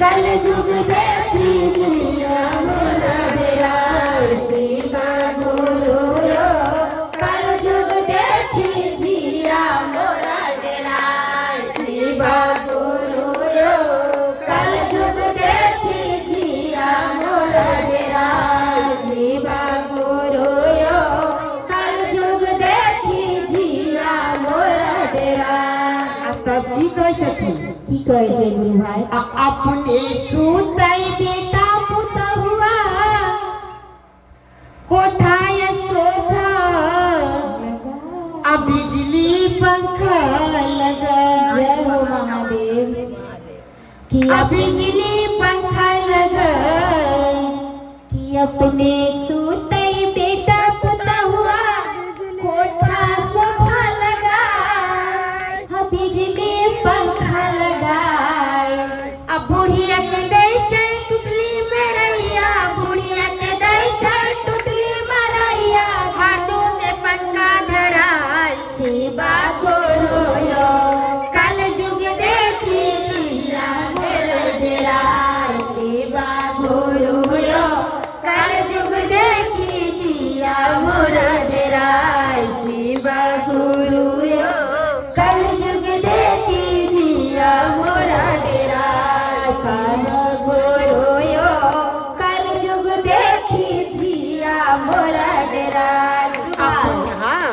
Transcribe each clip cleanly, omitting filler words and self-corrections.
कल जुग देखी जिया मोरा डेरा शिवा गुरु यो कल जुग देखी जिया मोरा डेरा शिवा गुरु यो कल जुग देखी जिया मोरा डेरा शिवा गुरु यो कल जुग देखी जिया मोरा डेरा। तब की कह छथिन की कहे छै गुरु भाई अपने सुतई बेटा पुत हुआ कोठाय सोफा अब बिजली पंखा लगा जय हो महादेव कि अब बिजली पंखा लगा कि अपने सूते बेटा पुता हुआ कोठा सोफा लगा बिजली पंखा लगाए। अब बुढ़िया के दे चल टुकली मड़ैया बुढ़िया के दे चल टुटली मरैया हाथों में पंखा धराय शिवा गुरु यो कल जुग देखी जिया मोरा डेरा शिवा गुरु यो कल जुग देखी जिया मोरा डेरा शिवा गुरु यो कल जुग देखी जिया मोरा डेरा शिवा गुरु यो कल जुग देखी जिया मोरा डेरा। हाँ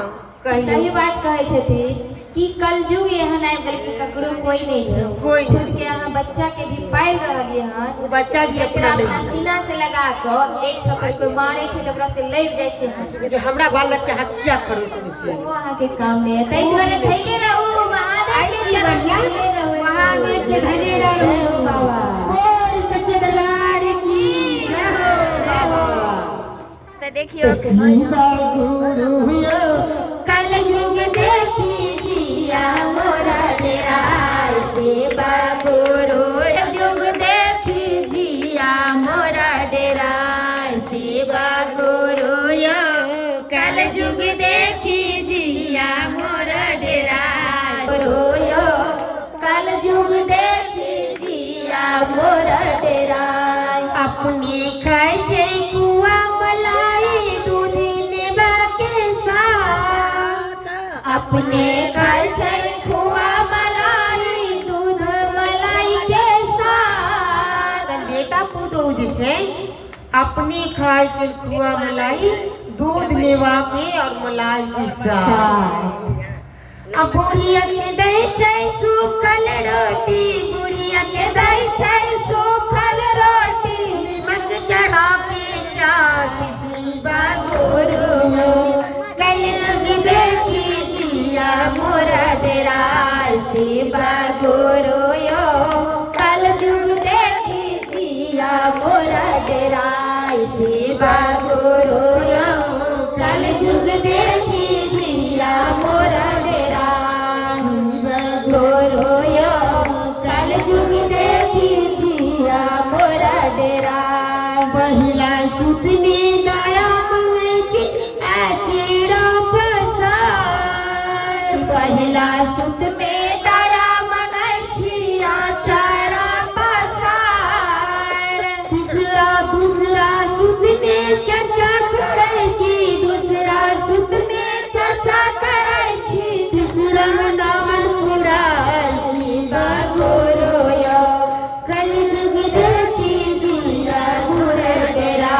सही बात कहे छथिन कि कलयुग एहन आबि गेल कि ककरो कोई नहीं छै कोई नहीं। खुद के अहाँ बच्चा के भी पाल रहलिए हन वो बच्चा भी जेकरा अपना अपना सीना से लगा क एक थप्पड़ कोई मारे छै त ओकरा से लग जाय छै हाथ जो हमरा बालक के हत्या करो तुम से वो अहाँ के काम नहीं है तै दुआरे धैले रहू महादेव के चरण धैले रहू महादेव के धैले रहू बाबा बोल सच्चे दरबार की जय हो बाबा। तो देखियो शिवा गुरु यो कल युग देखी जिया मोरा डेरा शिवा गुरु युग देखी जिया मोरा डेरा शिवा गुरु यो कल युग देखी जिया मोरा डेरा गुरु यो कल युग देखी जिया मोरा डेरा। अपने खाए छै कुआ मलाई दूध नेबा के साथ अपने खाए छै खुआ मलाई दूध मलाई के साथ बेटा पुतहु जे छै अपने खाए छै खुआ मलाई दूध नेबा के और मलाई के साथ। अब बुढ़िया के दै छै सूखल रोटी बुढ़िया के दै छै सूखल रोटी निमक चढ़ा के चाट शिवा गुरु यो कल युग देखी जिया मोरा डेरा शिवा गुरु यो कल युग देखी जिया मोरा डेरा शिवा गुरु यो कल युग देखी जिया मोरा डेरा गुरु यो कल युग देखी जिया मोरा डेरा। पहिला सुत में दया मंगै छी आचेरा पसार पहिला सुत में दया मंगै छी आचारा पसार दूसरा सुत में चर्चा करै छी दूसरा सुत में चर्चा करै छी तीसरा नाम सुरा शिवा गुरु यो कल युग देखी जिया मोरा डेरा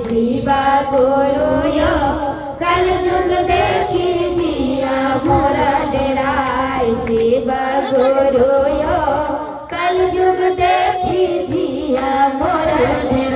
शिवा गुरु यो कल युग देखी जिया मोरा डेरा शिवा गुरु यो कल युग देखी जिया मोरा डेरा।